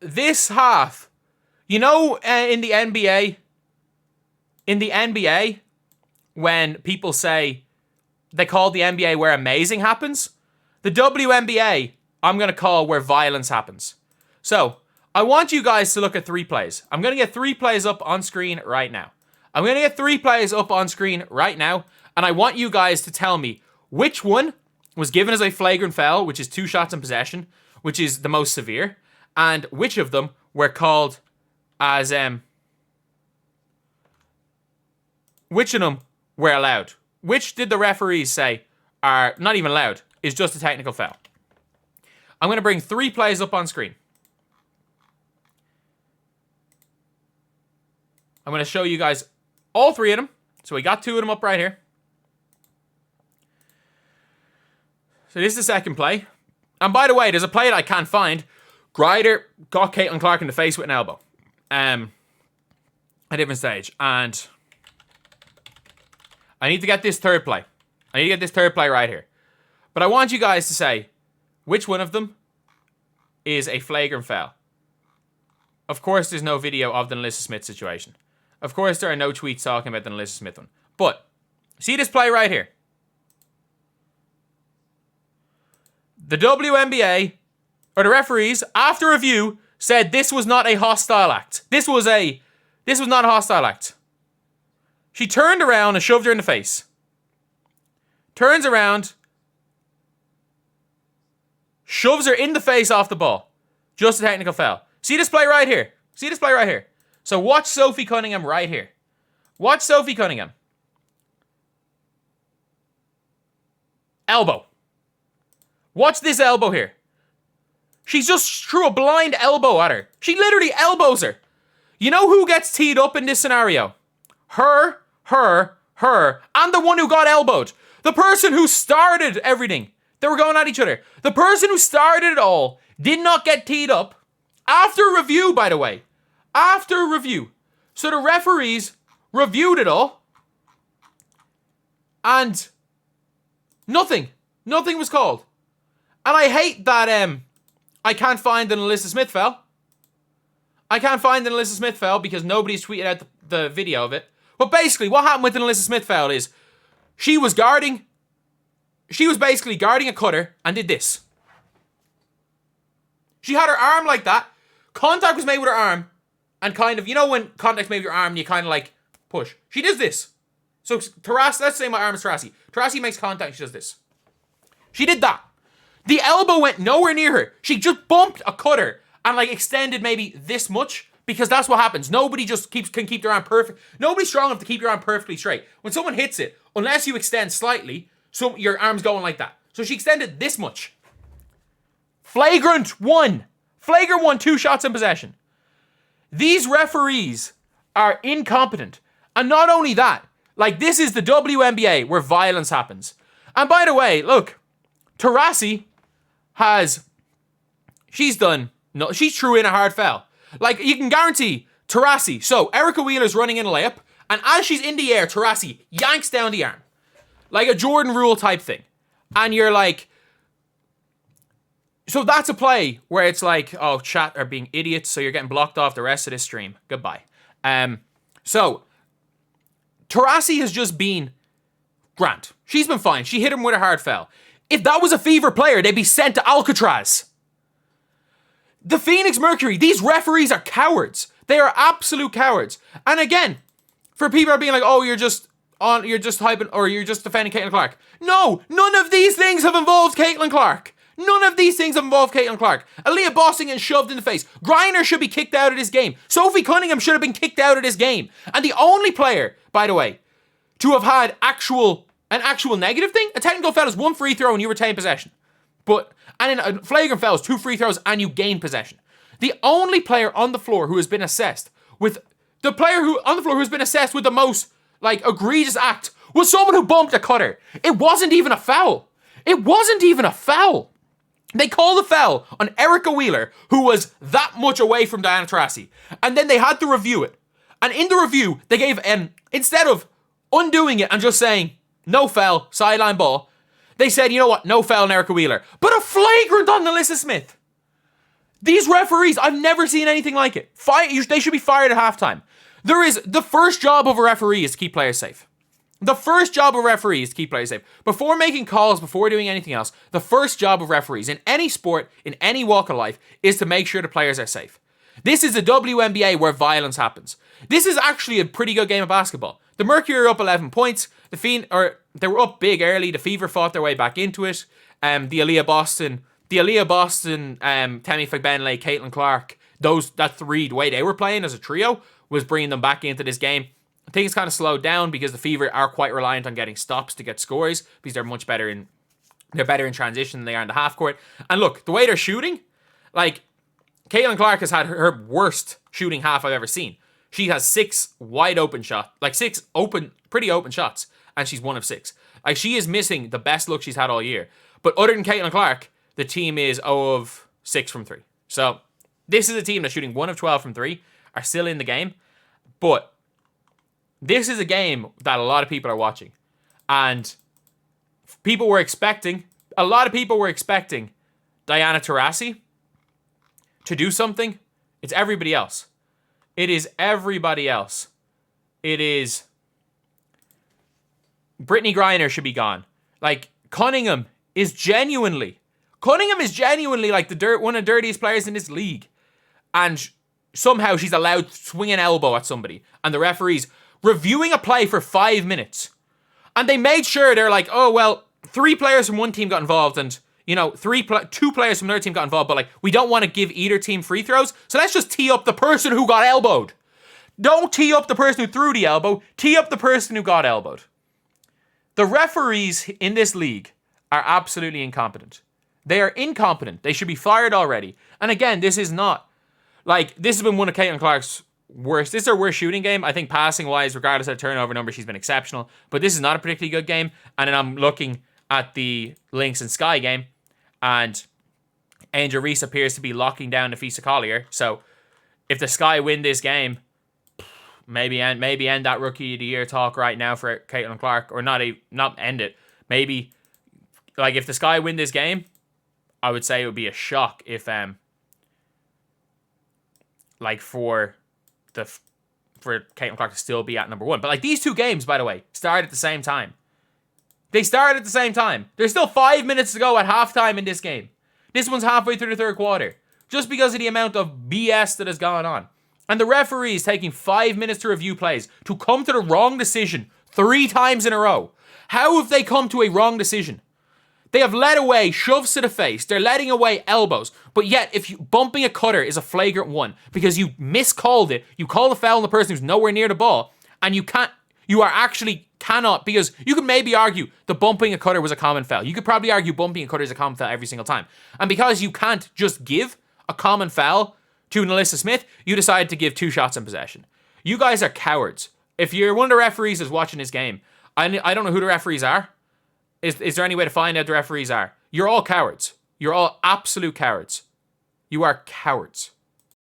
this half, in the NBA, when people say they call the NBA where amazing happens, the WNBA, I'm going to call where violence happens. So, I want you guys to look at 3 plays. I'm going to get 3 plays up on screen right now. And I want you guys to tell me which one was given as a flagrant foul, which is 2 shots in possession, which is the most severe, and which of them were called as, which of them were allowed? Which did the referees say are not even allowed, is just a technical foul? I'm going to bring 3 plays up on screen. I'm going to show you guys all 3 of them. So we got 2 of them up right here. So this is the second play. And by the way, there's a play that I can't find. Grider got Caitlin Clark in the face with an elbow. At a different stage. And I need to get this third play. Right here. But I want you guys to say which one of them is a flagrant foul. Of course, there's no video of the Alyssa Smith situation. Of course, there are no tweets talking about the Alyssa Smith one. But, see this play right here. The WNBA, or the referees, after review, said this was not a hostile act. This was not a hostile act. She turned around and shoved her in the face. Turns around, shoves her in the face off the ball. Just a technical foul. See this play right here. So watch Sophie Cunningham right here. Elbow. Watch this elbow here. She just threw a blind elbow at her. She literally elbows her. You know who gets teed up in this scenario? Her, and the one who got elbowed. The person who started everything. They were going at each other. The person who started it all did not get teed up. After review, by the way. So the referees reviewed it all. And nothing was called. And I hate that I can't find an Alyssa Smith foul. Because nobody's tweeted out the video of it. But basically, what happened with an Alyssa Smith foul is she was basically guarding a cutter and did this. She had her arm like that. Contact was made with her arm. And kind of, when contact's made with your arm, you kind of like push. She does this. So Taurasi, let's say my arm is Taurasi. Taurasi makes contact and she does this. She did that. The elbow went nowhere near her. She just bumped a cutter and like extended maybe this much. Because that's what happens. Nobody just can keep their arm perfect. Nobody's strong enough to keep your arm perfectly straight. When someone hits it, unless you extend slightly, so your arm's going like that. So she extended this much. Flagrant 1, 2 shots in possession. These referees are incompetent. And not only that, like this is the WNBA where violence happens. And by the way, look, Taurasi she threw in a hard foul. Like, you can guarantee Taurasi. So, Erica Wheeler's running in a layup, and as she's in the air, Taurasi yanks down the arm. Like a Jordan Rule type thing. And you're like... So that's a play where it's like, oh, chat are being idiots, so you're getting blocked off the rest of this stream. Goodbye. So, Taurasi has just been... Grant. She's been fine. She hit him with a hard foul. If that was a Fever player, they'd be sent to Alcatraz. The Phoenix Mercury, these referees are cowards. They are absolute cowards. And again, for people who are being like, oh, you're just hyping, or you're just defending Caitlin Clark. No, none of these things have involved Caitlin Clark. Aaliyah Boston getting shoved in the face. Griner should be kicked out of this game. Sophie Cunningham should have been kicked out of this game. And the only player, by the way, to have had an actual negative thing, a technical foul is 1 free throw and you retain possession. And in a flagrant foul is 2 free throws and you gain possession. The only player on the floor who has been assessed with the most egregious act was someone who bumped a cutter. It wasn't even a foul. They called a foul on Erica Wheeler, who was that much away from Diana Taurasi. And then they had to review it. And in the review, they gave instead of undoing it and just saying no foul, sideline ball, they said, you know what, no foul on Erica Wheeler. But a flagrant on Alyssa Smith. These referees, I've never seen anything like it. They should be fired at halftime. The first job of a referee is to keep players safe. The first job of referees is to keep players safe. Before making calls, before doing anything else, the first job of referees in any sport, in any walk of life, is to make sure the players are safe. This is the WNBA where violence happens. This is actually a pretty good game of basketball. The Mercury are up 11 points. They were up big early. The Fever fought their way back into it. The Aaliyah Boston, Temi Fagbenle, Caitlin Clark, that three, the way they were playing as a trio was bringing them back into this game. Things kind of slowed down because the Fever are quite reliant on getting stops to get scores because they're much better in transition than they are in the half court. And look, the way they're shooting, like Caitlin Clark has had her worst shooting half I've ever seen. She has 6 wide open shots, like 6 pretty open shots, and she's 1 of 6. Like she is missing the best look she's had all year. But other than Caitlin Clark, the team is 0 of 6 from 3. So this is a team that's shooting 1 of 12 from 3, are still in the game, but this is a game that a lot of people are watching. And a lot of people were expecting Diana Taurasi to do something. It's everybody else. It is everybody else. It is Brittany Griner should be gone. Like Cunningham is genuinely like one of the dirtiest players in this league. And somehow she's allowed to swing an elbow at somebody. And the referees reviewing a play for 5 minutes. And they made sure they're like, oh, well, 3 players from one team got involved and, 2 players from another team got involved, but like, we don't want to give either team free throws. So let's just tee up the person who got elbowed. Don't tee up the person who threw the elbow. Tee up the person who got elbowed. The referees in this league are absolutely incompetent. They are incompetent. They should be fired already. And again, this has been one of Caitlin Clark's worst. This is her worst shooting game. I think passing wise, regardless of turnover number, she's been exceptional. But this is not a particularly good game. And then I'm looking at the Lynx and Sky game, and Angel Reese appears to be locking down Nafisa Collier. So if the Sky win this game, maybe end that Rookie of the Year talk right now for Caitlin Clark, or not end it. Maybe like if the Sky win this game, I would say it would be a shock if for Caitlin Clark to still be at number 1. But like these 2 games, by the way, start at the same time. They start at the same time. There's still 5 minutes to go at halftime in this game. This one's halfway through the third quarter. Just because of the amount of BS that has gone on. And the referees taking 5 minutes to review plays to come to the wrong decision 3 times in a row. How have they come to a wrong decision? They have led away shoves to the face. They're letting away elbows. But yet, bumping a cutter is a flagrant one because you miscalled it, you call the foul on the person who's nowhere near the ball, and cannot, because you could maybe argue the bumping a cutter was a common foul. You could probably argue bumping a cutter is a common foul every single time. And because you can't just give a common foul to Nalissa Smith, you decide to give 2 shots in possession. You guys are cowards. If you're one of the referees that's watching this game, I don't know who the referees are. Is there any way to find out the referees are? You're all cowards. You're all absolute cowards. You are cowards.